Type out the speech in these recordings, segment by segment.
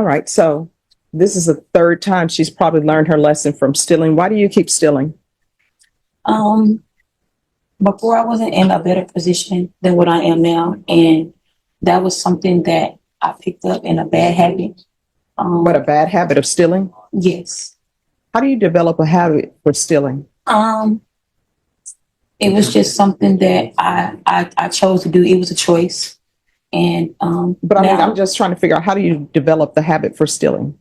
All right, so this is the third time she's probably learned her lesson from stealing. Why do you keep stealing? Um, Before I wasn't in a better position than what I am now, and that was something that I picked up in a bad habit. But a bad habit of stealing? Yes. How do you develop a habit for stealing? It was just something that I chose to do. It was a choice, and But I mean, now I'm just trying to figure out, how do you develop the habit for stealing?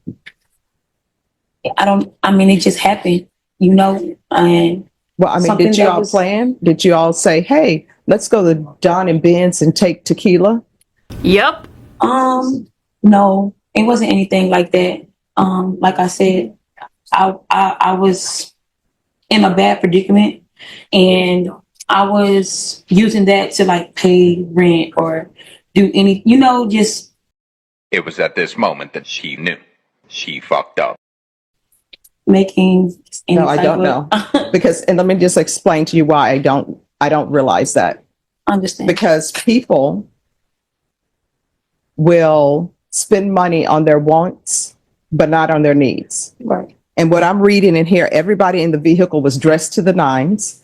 I don't. I mean, it just happened, and Well, I mean, something did you that all was plan? Did you all say, hey, let's go to Don and Ben's and take tequila? Yep. no, it wasn't anything like that. Like I said, I was in a bad predicament, and I was using that to like pay rent or do any, just It was at this moment that she knew she fucked up. making any No, I type don't know. Because, and let me just explain to you why I don't realize that. understand. Because people will spend money on their wants, but not on their needs. Right. And what I'm reading in here, everybody in the vehicle was dressed to the nines.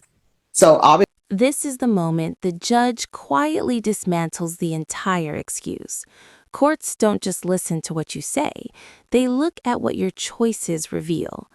So obviously, This is the moment the judge quietly dismantles the entire excuse. Courts don't just listen to what you say, they look at what your choices reveal.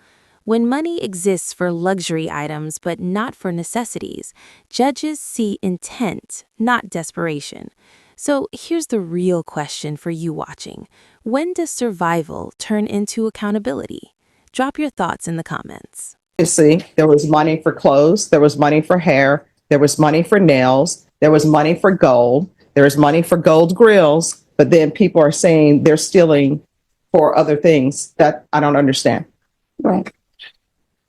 When money exists for luxury items but not for necessities, judges see intent, not desperation. So here's the real question for you watching. When does survival turn into accountability? Drop your thoughts in the comments. there was money for clothes, there was money for hair, there was money for nails, there was money for gold, there was money for gold grills, but then people are saying they're stealing for other things that I don't understand. Right.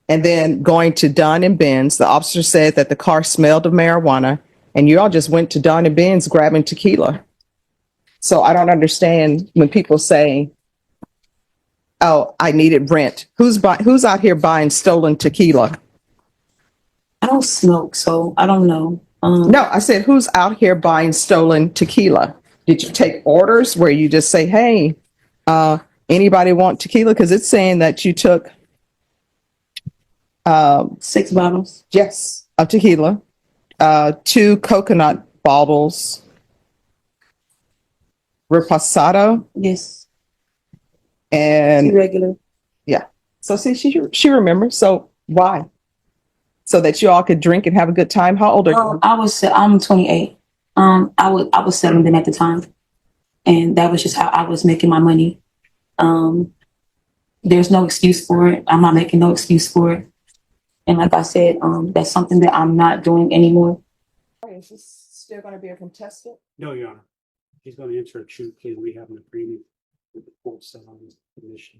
And then going to Don and Ben's, the officer said that the car smelled of marijuana, and you all just went to Don and Ben's grabbing tequila. So I don't understand when people say, oh, I needed rent. Who's out here buying stolen tequila? I don't smoke, so I don't know. No, I said, who's out here buying stolen tequila? Did you take orders where you just say, hey, anybody want tequila? Because it's saying that you took 6 bottles. yes, of tequila, 2 coconut bottles, reposado, Yes. and Regular. yeah. So see, she remembers. So why? So that you all could drink and have a good time. How old are you? I'm 28. I was 7 then at the time, and that was just how I was making my money. There's no excuse for it. I'm not making no excuse for it. And like I said, that's something that I'm not doing anymore. Is this still going to be a contestant? No, Your Honor. He's going to enter a true plea. We have an agreement with the court set on his commission.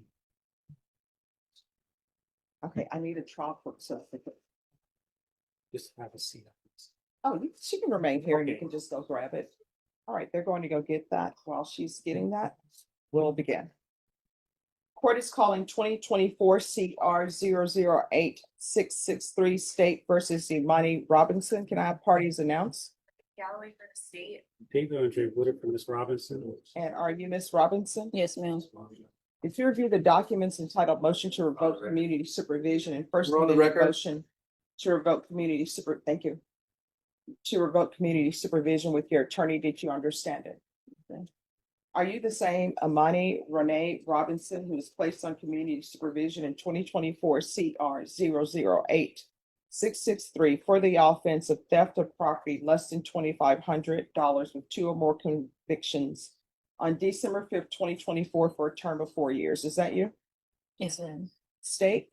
Okay, I need a trial court certificate. Just have a seat. Oh, she can remain here and you can just go grab it. All right, they're going to go get that. While she's getting that, we'll begin. Court is calling 2024 CR 008-663 State versus Imani Robinson. Can I have parties announced? Galloway for the state. David Andre Woodard for Ms. Robinson. And are you Miss Robinson? Yes, ma'am. If you review the documents entitled Motion to Revoke Community Supervision and First We're on the Amendment record. Motion to revoke thank you. To revoke community supervision with your attorney, did you understand it? Okay. Are you the same Imani Renee Robinson who was placed on community supervision in 2024 CR 008-663 for the offense of theft of property less than $2,500 with 2 or more convictions on December 5th, 2024 for a term of 4 years? Is that you? Yes, ma'am. State?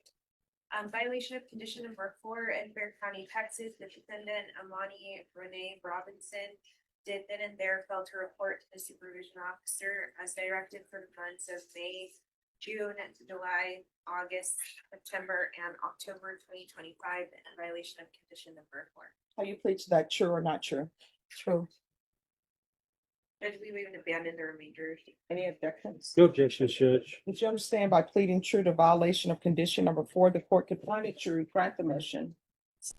Violation of condition number 4 in Fair County, Texas. The defendant, Amani Renee Robinson, did then and there fail to report to the supervision officer as directed for the months of May, June, July, August, September, and October 2025 in violation of condition number 4. How you plead to that, true or not true? True. Judge, we even abandoned the remainder. Any objections? No objections, Judge. Did you understand by pleading true to violation of condition number 4, the court could find it true, grant the motion?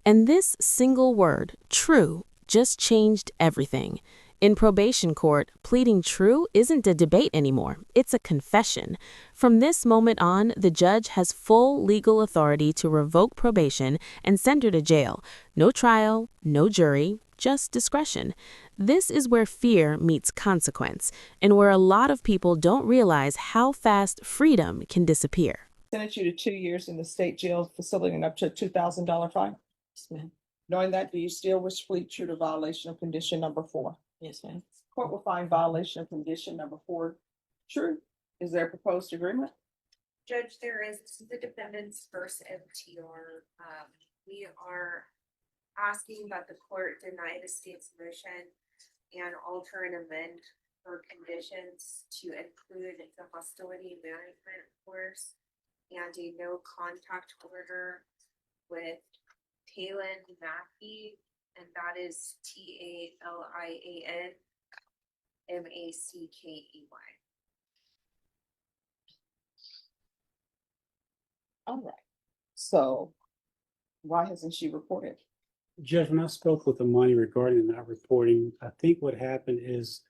And this single word, true, just changed everything. In probation court, pleading true isn't a debate anymore, it's a confession. From this moment on, the judge has full legal authority to revoke probation and send her to jail. No trial, no jury, just discretion. This is where fear meets consequence, and where a lot of people don't realize how fast freedom can disappear. Sentence you to 2 years in the state jail facility and up to a $2,000 fine. Yes, ma'am. Knowing that, do you still wish to plead true to violation of condition number 4? Yes, ma'am. Court will find violation of condition number 4 true. Is there a proposed agreement? Judge, there is, this is the defendant's first MTR. We are asking that the court deny the state's motion and alter and amend her conditions to include the hostility management course and a no contact order with Talon Mackey, and that is TALIAN MACKEY. All right. So why hasn't she reported? Judge, when I spoke with Amani regarding not reporting, I think what happened is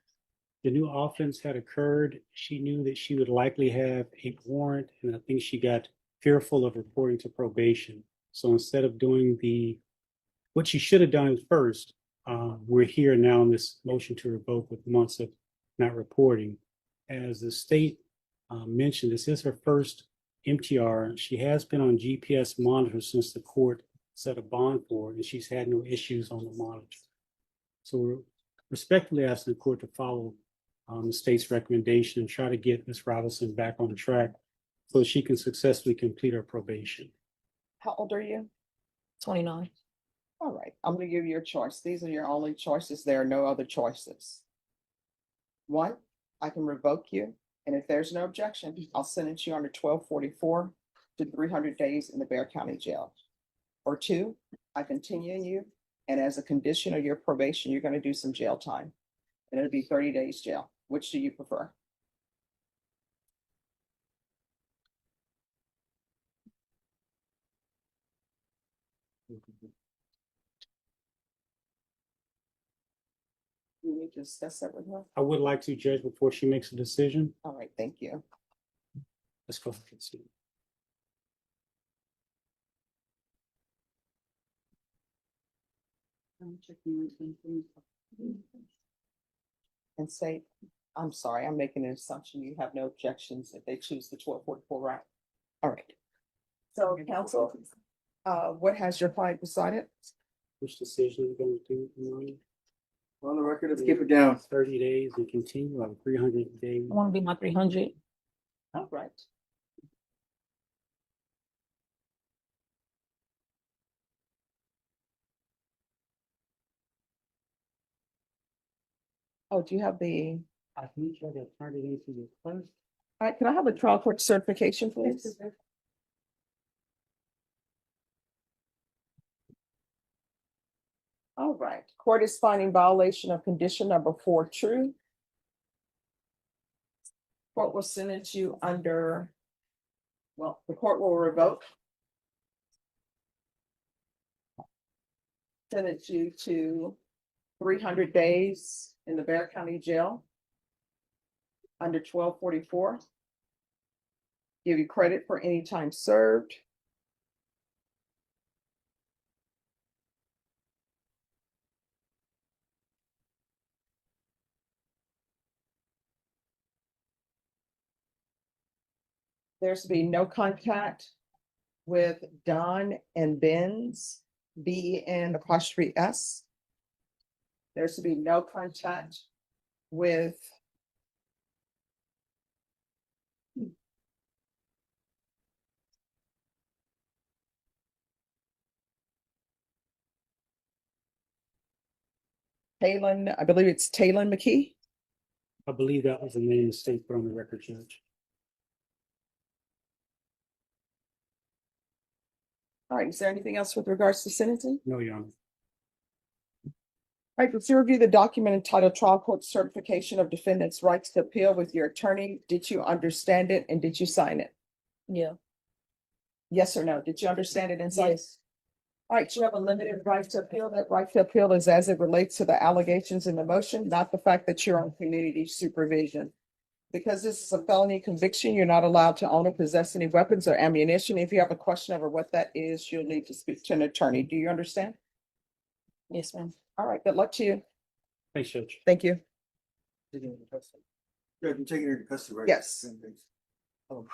the new offense had occurred. She knew that she would likely have a warrant, and I think she got fearful of reporting to probation. So instead of doing what she should have done first, we're here now in this motion to revoke with months of not reporting. As the state mentioned, this is her first MTR. She has been on GPS monitor since the court set a bond for her, and she's had no issues on the monitor. So we're respectfully asking the court to follow the state's recommendation and try to get Ms. Robinson back on track so she can successfully complete her probation. How old are you? 29. All right, I'm gonna give you a choice. These are your only choices. There are no other choices. 1, I can revoke you, and if there's no objection, I'll sentence you under 1244 to 300 days in the Bexar County Jail. Or 2, I continue you, and as a condition of your probation, you're gonna do some jail time. And it'll be 30 days jail. Which do you prefer? You need to discuss that with her? I would like to, Judge, before she makes a decision. All right, thank you. Let's go ahead and see. And say, I'm sorry, I'm making an assumption you have no objections if they choose the 1244 route. All right. So counsel, what has your client decided? Which decision are you going to do, Amani? On the record, let's keep it down. 30 days and continue on 300 days. I want to be my 300. All right. Oh, do you have the, I think you have to turn it into your clerk. all right, can I have a trial court certification, please? All right, court is finding violation of condition number 4 true. Court will sentence you under, well, the court will revoke. Sentence you to 300 days in the Bexar County Jail under 1244. Give you credit for any time served. There's to be no contact with Don and Ben's, BEN''S. There's to be no contact with Talon, I believe it's Talon McKee. I believe that was the name the state put on the record, Judge. All right, is there anything else with regards to sentencing? No, Your Honor. All right, let's review the document entitled Trial Court Certification of Defendants' Rights to Appeal with your attorney. Did you understand it and did you sign it? Yeah. Yes or no? Did you understand it and sign it? Yes. All right, you have a limited right to appeal. That right to appeal is as it relates to the allegations in the motion, not the fact that you're on community supervision. Because this is a felony conviction, you're not allowed to own or possess any weapons or ammunition. If you have a question over what that is, you'll need to speak to an attorney. Do you understand? Yes, ma'am. All right, good luck to you. Thanks, Judge. Thank you. Taking her to custody. Yeah, I'm taking her to custody, right? Yes. Oh.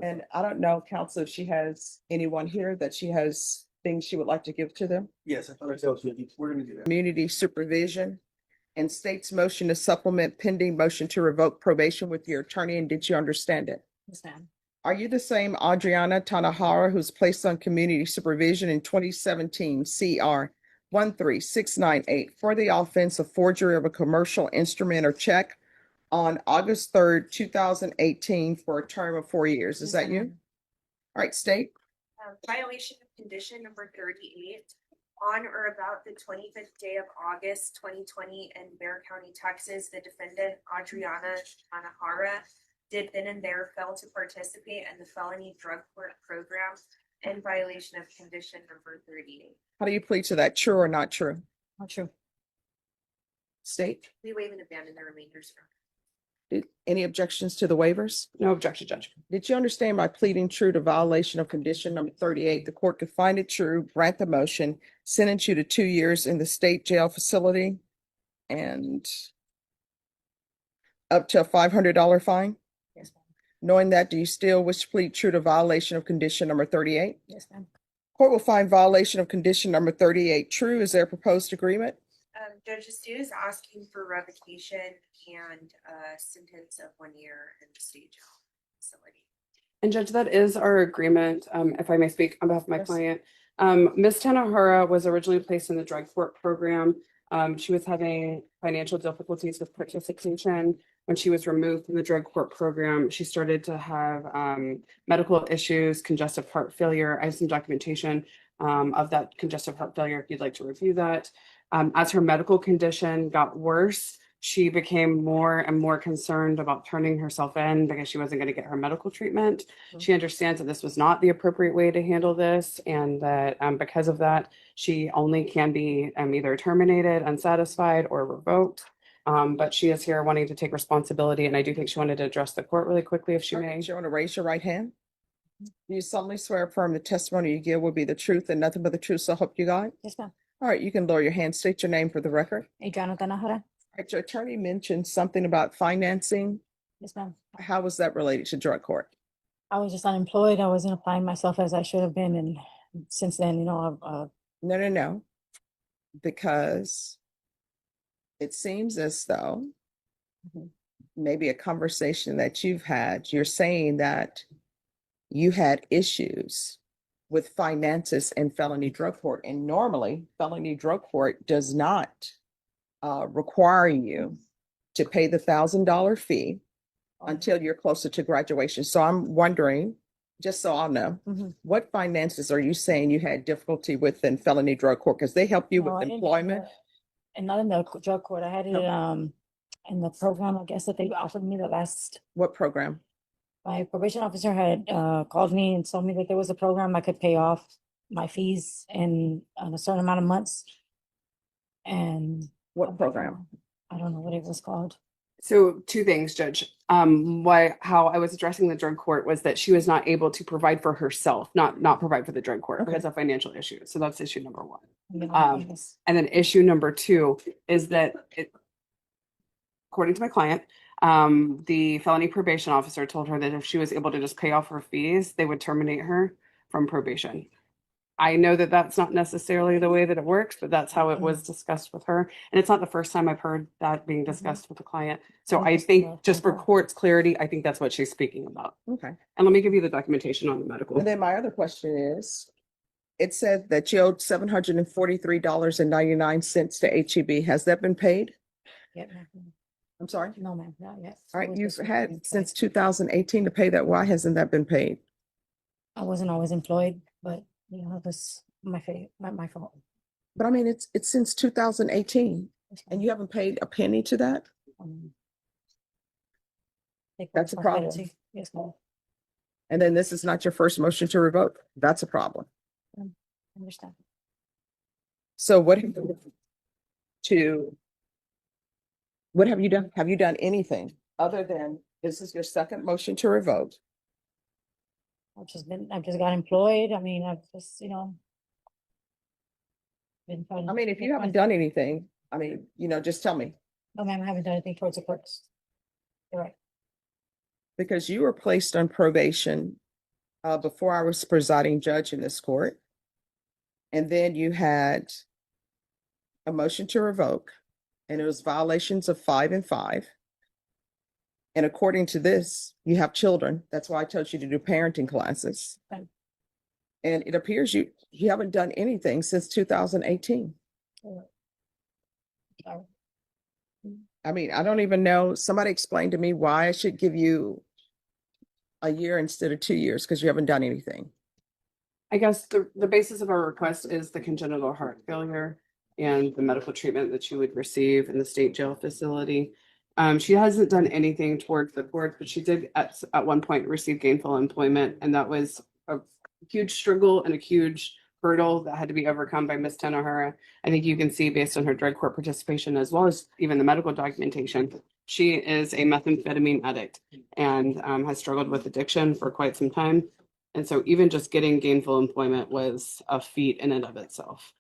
And I don't know, counsel, if she has anyone here that she has things she would like to give to them. Yes, I thought I said, we're gonna do that. Community supervision and state's motion to supplement pending motion to revoke probation with your attorney. And did you understand it? Yes, ma'am. Are you the same Adriana Tanahara who's placed on community supervision in 2017 CR 13698 for the offense of forgery of a commercial instrument or check on August 3rd, 2018 for a term of 4 years? Is that you? All right, state. Violation of condition number 38. On or about the 25th day of August 2020 in Bear County, Texas, the defendant Adriana Tanahara did then and there fail to participate in the felony drug court program in violation of condition number 38. How do you plead to that? True or not true? Not true. State. We waive and abandon the remainders. Any objections to the waivers? No objection, Judge. Did you understand by pleading true to violation of condition number 38, the court could find it true, grant the motion, sentence you to 2 years in the state jail facility, and up to a $500 fine? Yes, ma'am. Knowing that, do you still wish to plead true to violation of condition number 38? Yes, ma'am. Court will find violation of condition number 38 true. Is there a proposed agreement? Judge Stu is asking for revocation and a sentence of 1 year in the state jail facility. And Judge, that is our agreement, if I may speak on behalf of my Yes. client. Ms. Tanahara was originally placed in the drug court program. She was having financial difficulties with participation. When she was removed from the drug court program, she started to have medical issues, congestive heart failure. I have some documentation of that congestive heart failure if you'd like to review that. As her medical condition got worse, she became more and more concerned about turning herself in because she wasn't going to get her medical treatment. She understands that this was not the appropriate way to handle this, and that because of that, she only can be either terminated, unsatisfied, or revoked. But she is here wanting to take responsibility, and I do think she wanted to address the court really quickly, if she may. Do you want to raise your right hand? Do you solemnly swear or affirm the testimony you give will be the truth and nothing but the truth, so help you God? Yes, ma'am. All right, you can lower your hand. State your name for the record. Adriana Tanahara. All right, your attorney mentioned something about financing. Yes, ma'am. How was that related to drug court? I was just unemployed. I wasn't applying myself as I should have been, and since then, No. Because it seems as though maybe a conversation that you've had, you're saying that you had issues with finances in felony drug court. And normally felony drug court does not require you to pay the $1,000 fee until you're closer to graduation. So I'm wondering, just so I'll know, what finances are you saying you had difficulty with in felony drug court? Because they help you No, I with didn't have employment. and not in the drug court. I had it No. in the program, I guess, that they offered me the last. What program? My probation officer had called me and told me that there was a program I could pay off my fees in a certain amount of months. And What program? I don't know what it was called. So two things, Judge. How I was addressing the drug court was that she was not able to provide for herself, not provide for the drug court because of financial issues. So that's issue number one. Yes. And then issue number two is that according to my client, the felony probation officer told her that if she was able to just pay off her fees, they would terminate her from probation. I know that that's not necessarily the way that it works, but that's how it was discussed with her. And it's not the first time I've heard that being discussed with the client. So I think just for court's clarity, I think that's what she's speaking about. Okay. And let me give you the documentation on the medical. And then my other question is, it said that you owed $743.99 to HEB. Has that been paid? Yeah, ma'am. I'm sorry? No, ma'am, not yet. All right, It was you've just had being since paid. 2018 to pay that. Why hasn't that been paid? I wasn't always employed, but it was my fault. But I mean, it's since 2018 and you haven't paid a penny to that? Take That's a problem. responsibility. Yes, ma'am. And then this is not your first motion to revoke. That's a problem. Understand. So what have you done? Have you done anything other than this is your second motion to revoke? I've just got employed. I mean, I've just, been trying. I mean, if you haven't done anything, I mean, just tell me. No, ma'am, I haven't done anything towards the courts. You're right. Because you were placed on probation before I was presiding judge in this court. And then you had a motion to revoke, and it was violations of 5 and 5. And according to this, you have children. That's why I told you to do parenting classes. Okay. And it appears you haven't done anything since 2018. Sorry. I mean, I don't even know. Somebody explained to me why I should give you a year instead of 2 years because you haven't done anything. I guess the basis of our request is the congenital heart failure and the medical treatment that she would receive in the state jail facility. She hasn't done anything towards the court, but she did at one point receive gainful employment, and that was a huge struggle and a huge hurdle that had to be overcome by Ms. Tanahara. I think you can see based on her drug court participation, as well as even the medical documentation, she is a methamphetamine addict and has struggled with addiction for quite some time. And so even just getting gainful employment was a feat in and of itself.